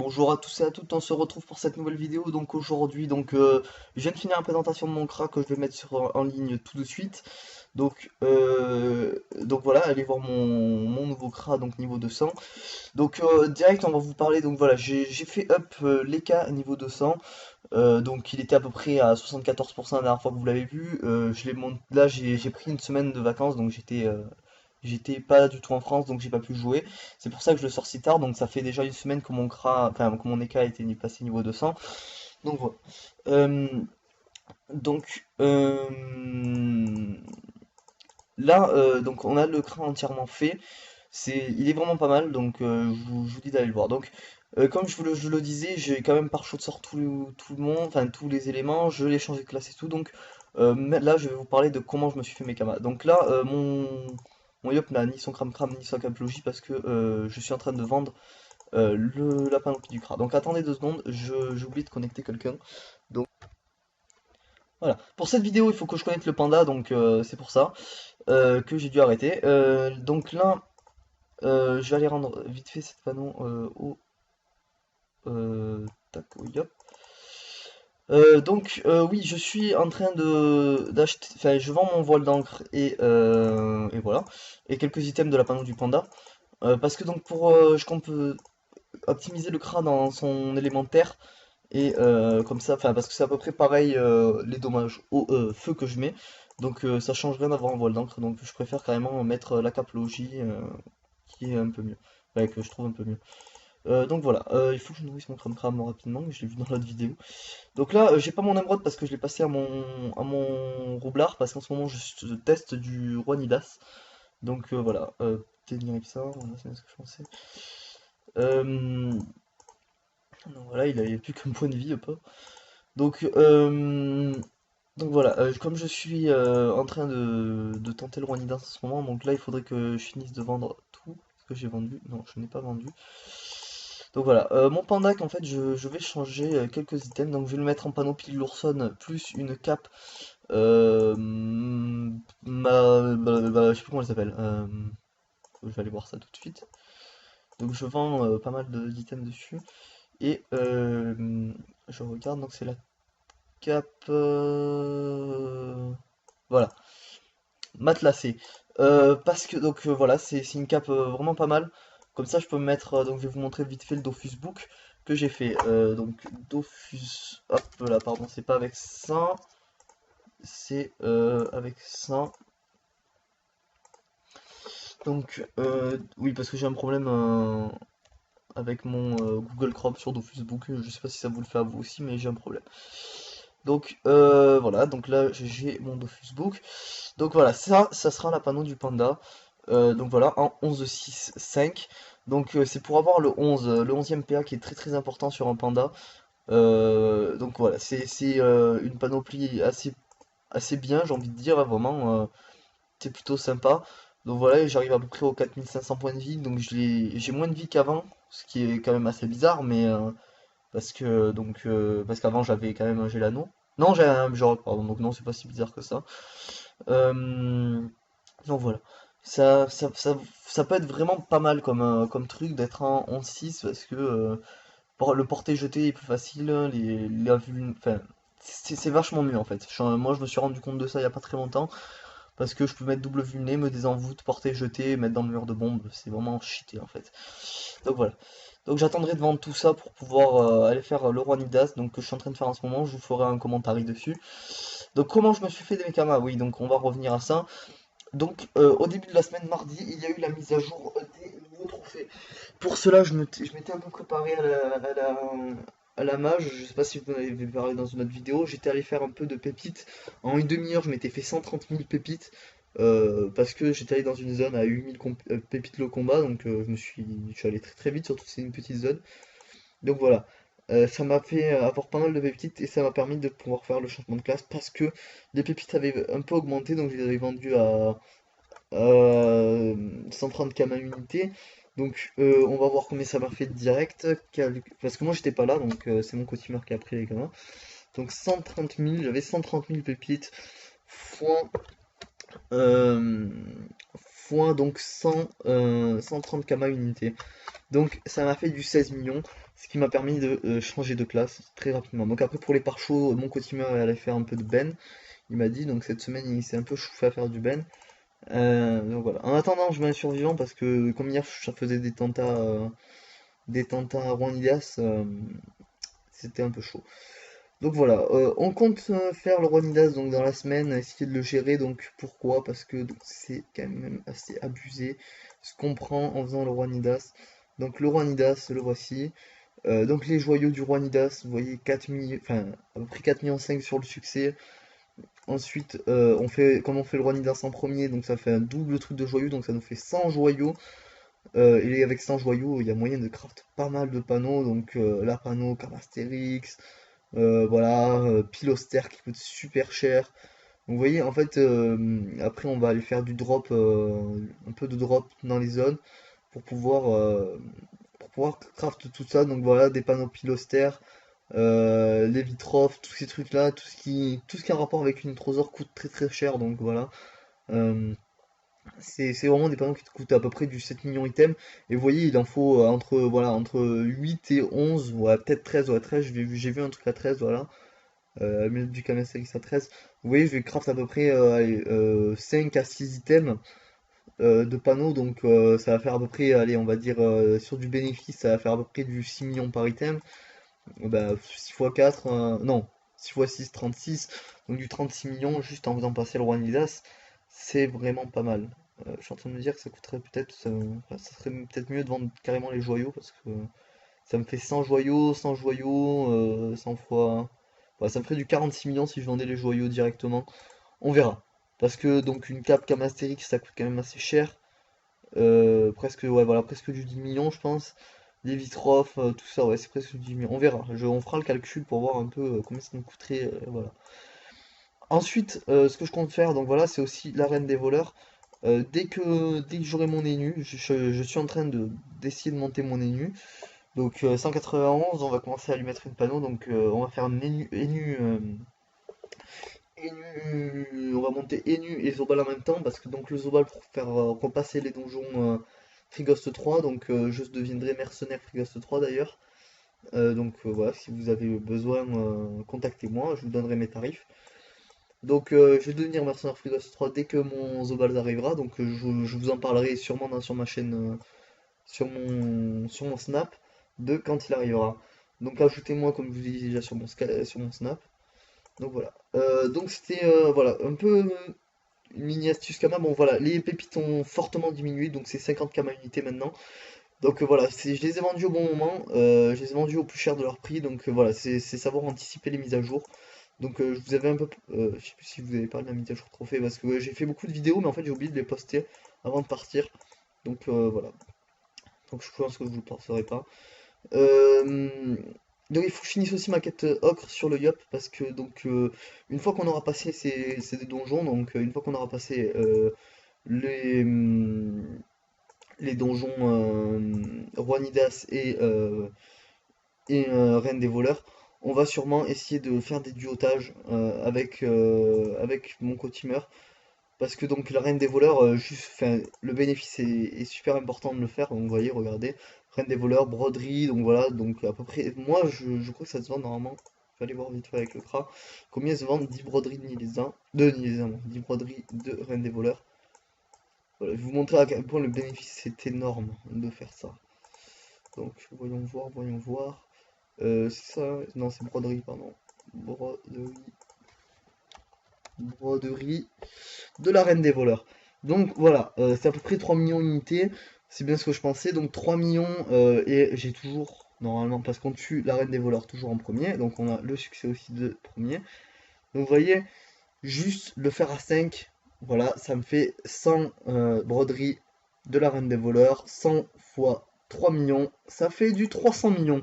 Bonjour à tous et à toutes, on se retrouve pour cette nouvelle vidéo. Donc aujourd'hui, je viens de finir la présentation de mon CRA que je vais mettre en ligne tout de suite. Donc voilà, allez voir mon nouveau CRA, donc niveau 200. Direct, on va vous parler. Donc voilà, j'ai fait up l'EK niveau 200. Donc il était à peu près à 74% la dernière fois que vous l'avez vu. Là, j'ai pris une semaine de vacances, donc j'étais pas du tout en France, donc j'ai pas pu jouer. C'est pour ça que je le sors si tard, donc ça fait déjà une semaine que mon CRA, enfin que mon EK a été passé niveau 200. Donc voilà. Euh, donc donc on a le CRA entièrement fait. Il est vraiment pas mal, donc je vous dis d'aller le voir. Comme je le disais, j'ai quand même par de sort tout le monde, enfin tous les éléments, je l'ai changé de classe et tout, mais là je vais vous parler de comment je me suis fait mes kamas. Donc là, mon Yop n'a ni son cram cram ni son caplogie parce que je suis en train de vendre la panoplie du CRA. Donc attendez 2 secondes, j'ai oublié de connecter quelqu'un. Donc voilà. Pour cette vidéo, il faut que je connecte le panda, donc c'est pour ça que j'ai dû arrêter. Donc là, je vais aller rendre vite fait cette panneau tac, oui, hop. Oui, je suis en train de d'acheter, enfin, je vends mon voile d'encre et voilà, et quelques items de la panneau du panda, parce que je compte optimiser le CRA dans son élémentaire et comme ça, enfin, parce que c'est à peu près pareil les dommages au feu que je mets, ça change rien d'avoir un voile d'encre, donc je préfère carrément mettre la caplogie qui est un peu mieux, ouais, que je trouve un peu mieux. Donc voilà, il faut que je nourrisse mon crame rapidement, je l'ai vu dans l'autre vidéo. Donc là, j'ai pas mon émeraude parce que je l'ai passé à mon roublard, parce qu'en ce moment je teste du roi Nidas. Voilà, tenir avec ça, voilà, c'est bien ce que je pensais. Donc voilà, il avait plus qu'un point de vie, pas. Donc, euh, donc voilà, comme je suis en train de tenter le roi Nidas en ce moment, donc là il faudrait que je finisse de vendre tout ce que j'ai vendu. Non, je n'ai pas vendu. Donc voilà, mon pandac en fait je vais changer quelques items, donc je vais le mettre en panoplie l'oursonne plus une cape, je sais plus comment elle s'appelle, je vais aller voir ça tout de suite. Donc je vends pas mal d'items dessus, et je regarde, donc c'est la cape, voilà, matelassée. Parce que voilà, c'est une cape vraiment pas mal. Comme ça, je peux me mettre. Donc, je vais vous montrer vite fait le Dofus Book que j'ai fait. Dofus. Hop là, pardon, c'est pas avec ça. C'est avec ça. Oui, parce que j'ai un problème avec mon Google Chrome sur Dofus Book. Je sais pas si ça vous le fait à vous aussi, mais j'ai un problème. Voilà, donc là j'ai mon Dofus Book. Donc voilà, ça sera la panneau du panda. Donc voilà, en 11-6-5. C'est pour avoir le 11e PA qui est très très important sur un panda. Donc voilà, c'est une panoplie assez bien, j'ai envie de dire, hein, vraiment, c'est plutôt sympa. Donc voilà, et j'arrive à peu près aux 4500 points de vie, donc j'ai moins de vie qu'avant, ce qui est quand même assez bizarre, mais parce qu'avant j'avais quand même un Gélano. Non, j'ai un Bjork, pardon, donc non, c'est pas si bizarre que ça. Euh, donc voilà, ça, ça, ça, ça peut être vraiment pas mal comme truc d'être en 11-6 parce que le porter-jeter est plus facile, enfin, c'est vachement mieux en fait. Moi je me suis rendu compte de ça il y a pas très longtemps parce que je peux mettre double vulné, me désenvoûte, porter-jeter, mettre dans le mur de bombe, c'est vraiment cheaté en fait. Donc voilà. Donc j'attendrai de vendre tout ça pour pouvoir aller faire le roi Nidas, donc que je suis en train de faire en ce moment, je vous ferai un commentaire dessus. Donc comment je me suis fait des Mekama? Oui, donc on va revenir à ça. Au début de la semaine mardi, il y a eu la mise à jour des nouveaux trophées. Pour cela, je m'étais un peu préparé à la mage. Je sais pas si vous en avez parlé dans une autre vidéo. J'étais allé faire un peu de pépites. En une demi-heure, je m'étais fait 130 000 pépites. Parce que j'étais allé dans une zone à 8000 pépites le combat. Je suis allé très très vite, surtout que c'est une petite zone. Donc voilà. Ça m'a fait avoir pas mal de pépites et ça m'a permis de pouvoir faire le changement de classe parce que les pépites avaient un peu augmenté, donc je les avais vendues à 130 km unité. On va voir combien ça m'a fait direct. Parce que moi j'étais pas là, c'est mon co-teamer qui a pris les gamins. Donc 130 000, j'avais 130 000 pépites fois, euh, fois donc 130 km unité. Donc ça m'a fait du 16 millions. ce qui m'a permis de changer de classe très rapidement. Donc après pour les pare chauds, mon cotimeur allait faire un peu de ben, il m'a dit, donc cette semaine il s'est un peu chauffé à faire du ben. Donc voilà. En attendant, je mets un survivant parce que comme hier je faisais des tentats à Juanidas, c'était un peu chaud. Donc voilà, on compte faire le Ronidas donc dans la semaine, essayer de le gérer. Donc pourquoi? Parce que donc, c'est quand même assez abusé ce qu'on prend en faisant le Ronidas. Donc le Ronidas, le voici. Donc les joyaux du Ronidas, vous voyez 4 millions, enfin à peu près 4 millions 5 sur le succès. Ensuite, comme on fait le Ronidas en premier, donc ça fait un double truc de joyaux, donc ça nous fait 100 joyaux. Et avec 100 joyaux, il y a moyen de craft pas mal de panneaux. Donc la panneau Camastérix. Voilà, Piloster qui coûte super cher. Donc, vous voyez, en fait, après on va aller faire du drop, un peu de drop dans les zones pour pouvoir craft tout ça. Donc voilà, des panneaux Piloster, les Vitrof, tous ces trucs-là, tout ce qui a un rapport avec une Trésor coûte très très cher. Donc voilà. Euh, c'est vraiment des panneaux qui te coûtent à peu près du 7 millions items. Et vous voyez, il en faut entre 8 et 11, ouais, peut-être 13, ouais, 13, j'ai vu un truc à 13, voilà. Du Kamastélix à 13. Vous voyez, je vais craft à peu près 5 à 6 items de panneaux, donc ça va faire à peu près, allez, on va dire, sur du bénéfice, ça va faire à peu près du 6 millions par item. Bah, 6 x 4, non, 6 x 6, 36, donc du 36 millions juste en faisant passer le Roi Midas, c'est vraiment pas mal. Je suis en train de me dire que ça coûterait peut-être, enfin, ça serait peut-être mieux de vendre carrément les joyaux, parce que ça me fait 100 joyaux, 100 fois... Ouais, ça me ferait du 46 millions si je vendais les joyaux directement. On verra. Parce que donc une cape Camastérix ça coûte quand même assez cher. Presque, ouais, voilà, presque du 10 millions je pense. Les Vitrof, tout ça, ouais, c'est presque du 10 millions. On verra. On fera le calcul pour voir un peu combien ça nous coûterait. Voilà. Ensuite, ce que je compte faire, donc voilà, c'est aussi l'arène des voleurs. Dès que j'aurai mon énu, je suis en train d'essayer de monter mon énu. Donc 191, on va commencer à lui mettre une panneau, donc on va faire un on va monter Enu et Zobal en même temps, parce que donc le Zobal pour faire repasser les donjons Frigost 3, donc je deviendrai mercenaire Frigost 3 d'ailleurs. Donc voilà, si vous avez besoin, contactez-moi, je vous donnerai mes tarifs. Donc je vais devenir mercenaire Frigost 3 dès que mon Zobal arrivera, donc je vous en parlerai sûrement sur ma chaîne, sur mon Snap, de quand il arrivera. Donc ajoutez-moi comme je vous dis déjà sur mon Snap. Donc voilà. Donc c'était voilà, un peu une mini astuce Kama. Bon voilà, les pépites ont fortement diminué, donc c'est 50 Kama unité maintenant. Donc voilà, je les ai vendus au bon moment, je les ai vendus au plus cher de leur prix, donc voilà, c'est savoir anticiper les mises à jour. Donc je vous avais un peu, je sais plus si vous avez parlé de la mise à jour trophée, parce que j'ai fait beaucoup de vidéos, mais en fait j'ai oublié de les poster avant de partir. Donc voilà, donc je pense que vous ne le penserez pas. Euh, donc il faut que je finisse aussi ma quête ocre sur le Yop parce que donc une fois qu'on aura passé ces deux donjons, donc une fois qu'on aura passé les, hum, les donjons Roi-Nidas et Reine des voleurs, on va sûrement essayer de faire des duotages avec mon co-teamer. Parce que donc la reine des voleurs, juste, enfin, le bénéfice est super important de le faire. Donc vous voyez, regardez, reine des voleurs, broderie, donc voilà, donc à peu près. Moi, je crois que ça se vend normalement. Je vais aller voir vite fait avec le CRA. Combien se vendent 10 broderies de Nilesa, 10 broderies de reine des voleurs. Voilà, je vais vous montrer à quel point le bénéfice c'est énorme de faire ça. Donc voyons voir, voyons voir. C'est ça, non, c'est broderie, pardon. Broderie, broderie de la reine des voleurs. Donc voilà, c'est à peu près 3 millions d'unités, c'est bien ce que je pensais, donc 3 millions, et j'ai toujours, normalement, parce qu'on tue la reine des voleurs toujours en premier, donc on a le succès aussi de premier. Donc vous voyez, juste le faire à 5, voilà, ça me fait 100 broderies de la reine des voleurs, 100 fois 3 millions, ça fait du 300 millions.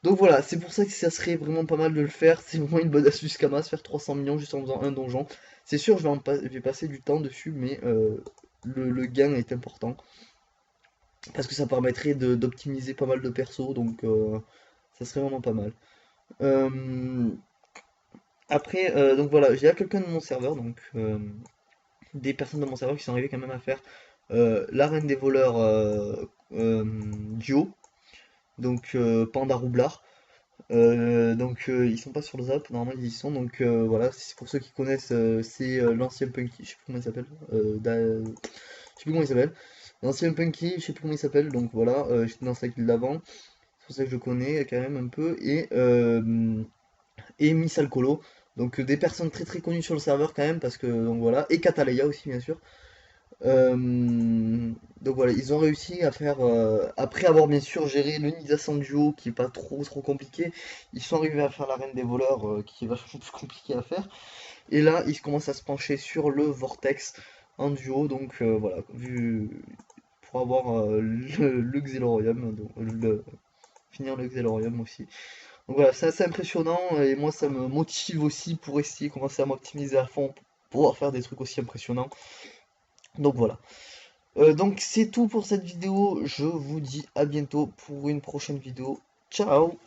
Donc voilà, c'est pour ça que ça serait vraiment pas mal de le faire. C'est vraiment une bonne astuce Kamas, faire 300 millions juste en faisant un donjon. C'est sûr, je vais passer du temps dessus, mais le gain est important. Parce que ça permettrait d'optimiser pas mal de persos, donc ça serait vraiment pas mal. Euh, Après, donc voilà, il y a quelqu'un de mon serveur, donc des personnes de mon serveur qui sont arrivées quand même à faire la reine des voleurs duo. donc Panda Roublard. Ils sont pas sur le Zap, normalement ils y sont, donc voilà, c'est pour ceux qui connaissent, c'est l'ancien Punky, je sais plus comment il s'appelle, je sais plus comment il s'appelle, l'ancien Punky, je sais plus comment il s'appelle, donc voilà, j'étais dans sa guilde d'avant, c'est pour ça que je le connais quand même un peu, et Miss Alcolo, donc des personnes très très connues sur le serveur quand même, parce que, donc voilà, et Cataleya aussi bien sûr. Donc voilà, ils ont réussi à faire, après avoir bien sûr géré le Nida duo qui est pas trop compliqué, ils sont arrivés à faire la reine des voleurs qui est vachement plus compliqué à faire. Et là, ils commencent à se pencher sur le Vortex en duo, donc voilà, pour avoir le Xelorium, finir le Xelorium aussi. Donc voilà, c'est assez impressionnant et moi ça me motive aussi pour essayer de commencer à m'optimiser à fond pour pouvoir faire des trucs aussi impressionnants. Donc voilà. Donc c'est tout pour cette vidéo, je vous dis à bientôt pour une prochaine vidéo. Ciao!